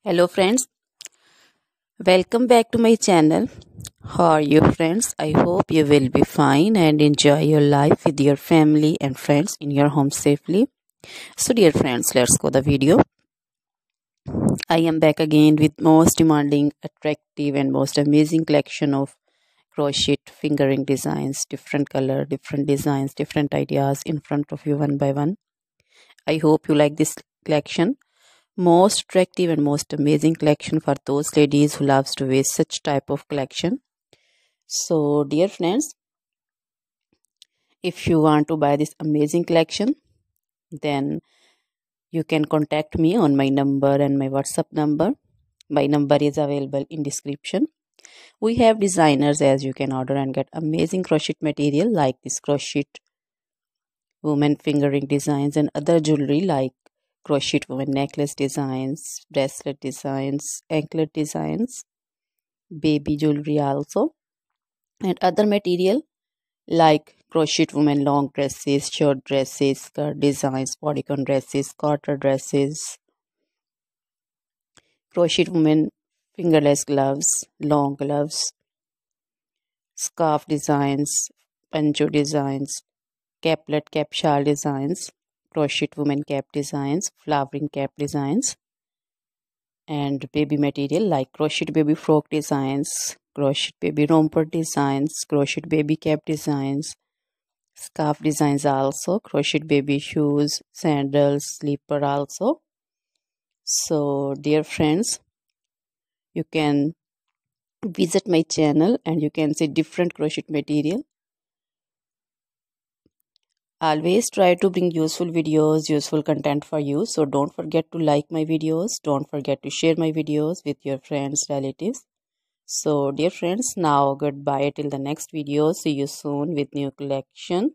Hello friends, welcome back to my channel. How are you friends? I hope you will be fine and enjoy your life with your family and friends in your home safely. So dear friends, let's go the video. I am back again with most demanding, attractive and most amazing collection of crochet fingering designs, different color, different designs, different ideas in front of you one by one. I hope you like this collection. Most attractive and most amazing collection for those ladies who loves to wear such type of collection. So dear friends, if you want to buy this amazing collection, then you can contact me on my number and my WhatsApp number. My number is available in description. We have designers as you can order and get amazing crochet material like this crochet woman fingering designs and other jewelry like crochet woman necklace designs, bracelet designs, anklet designs, baby jewelry also, and other material like crochet woman long dresses, short dresses, skirt designs, bodycon dresses, quarter dresses, crochet woman fingerless gloves, long gloves, scarf designs, poncho designs, caplet cap shawl designs, crochet woman cap designs, flowering cap designs, and baby material like crochet baby frock designs, crochet baby romper designs, crochet baby cap designs, scarf designs also, crochet baby shoes, sandals, slipper also. So dear friends, you can visit my channel and you can see different crochet material. Always try to bring useful videos, useful content for you. So don't forget to like my videos. Don't forget to share my videos with your friends, relatives. So dear friends, now goodbye till the next video. See you soon with new collection.